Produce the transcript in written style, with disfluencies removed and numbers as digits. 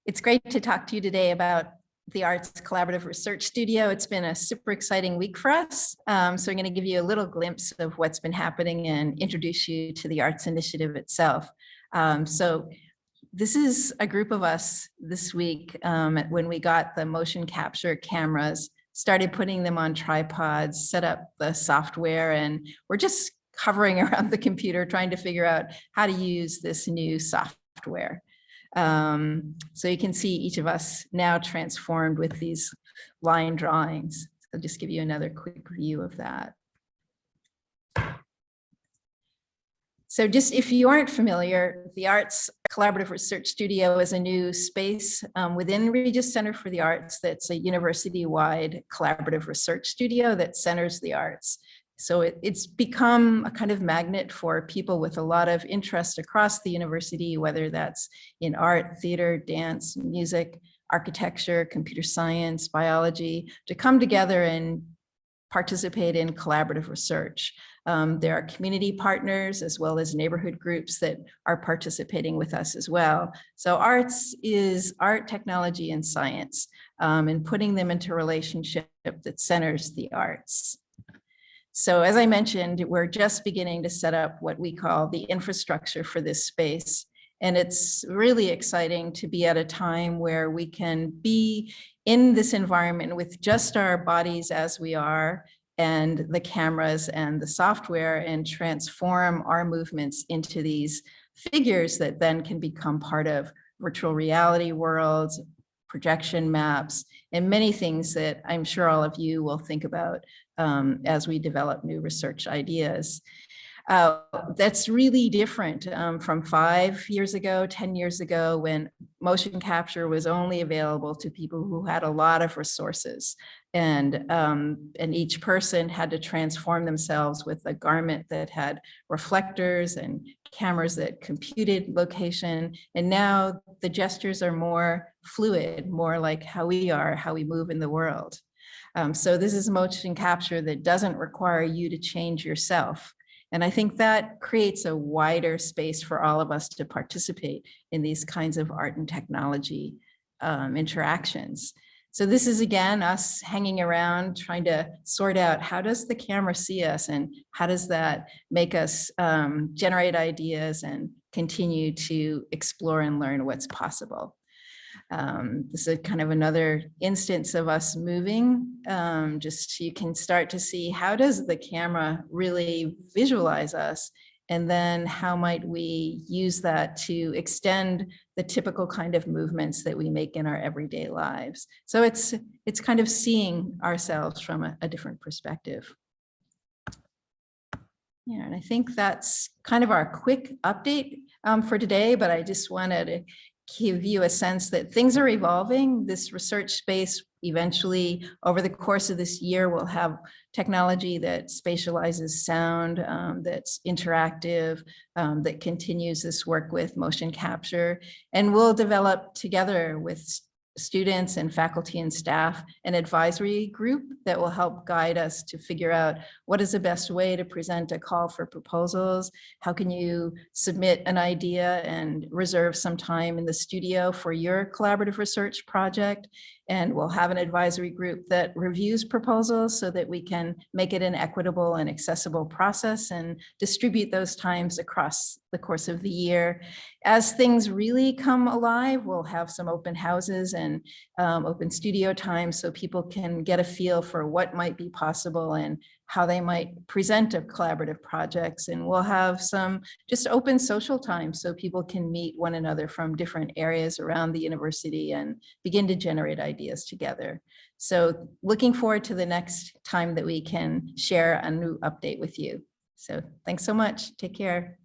It's great to talk to you today about the ArTeS Collaborative Research Studio. It's been a super exciting week for us. So I'm going to give you a little glimpse of what's been happening and introduce you to the ArTeS initiative itself. So this is a group of us this week when we got the motion capture cameras, started putting them on tripods, set up the software, and we're just hovering around the computer trying to figure out how to use this new software. So you can see each of us now transformed with these line drawings. I'll just give you another quick view of that. So just if you aren't familiar, the ArTeS Collaborative Research Studio is a new space within Regis Center for the Arts that's a university-wide collaborative research studio that centers the arts. So it's become a kind of magnet for people with a lot of interest across the university, whether that's in art, theater, dance, music, architecture, computer science, biology, to come together and participate in collaborative research. There are community partners as well as neighborhood groups that are participating with us as well. So ArTeS is art, technology, and science, and putting them into a relationship that centers the arts. So as I mentioned, we're just beginning to set up what we call the infrastructure for this space. And it's really exciting to be at a time where we can be in this environment with just our bodies as we are, and the cameras and the software, and transform our movements into these figures that then can become part of virtual reality worlds, projection maps, and many things that I'm sure all of you will think about as we develop new research ideas. That's really different from 5 years ago, 10 years ago, when motion capture was only available to people who had a lot of resources. And each person had to transform themselves with a garment that had reflectors and cameras that computed location. And now the gestures are more fluid, more like how we are, how we move in the world. So this is motion capture that doesn't require you to change yourself. And I think that creates a wider space for all of us to participate in these kinds of art and technology interactions. So this is, again, us hanging around trying to sort out, how does the camera see us, and how does that make us generate ideas and continue to explore and learn what's possible. This is kind of another instance of us moving. Just you can start to see, how does the camera really visualize us? And then how might we use that to extend the typical kind of movements that we make in our everyday lives? So it's kind of seeing ourselves from a different perspective. Yeah, and I think that's kind of our quick update for today, but I just wanted to give you a sense that things are evolving. This research space eventually, over the course of this year, will have technology that spatializes sound, that's interactive, that continues this work with motion capture, and we'll develop together with students and faculty and staff an advisory group that will help guide us to figure out what is the best way to present a call for proposals. How can you submit an idea and reserve some time in the studio for your collaborative research project? And we'll have an advisory group that reviews proposals so that we can make it an equitable and accessible process and distribute those times across the course of the year. As things really come alive, we'll have some open houses and open studio time so people can get a feel for what might be possible and how they might present a collaborative projects. And we'll have some just open social time so people can meet one another from different areas around the university and begin to generate ideas together. So looking forward to the next time that we can share a new update with you. So thanks so much. Take care.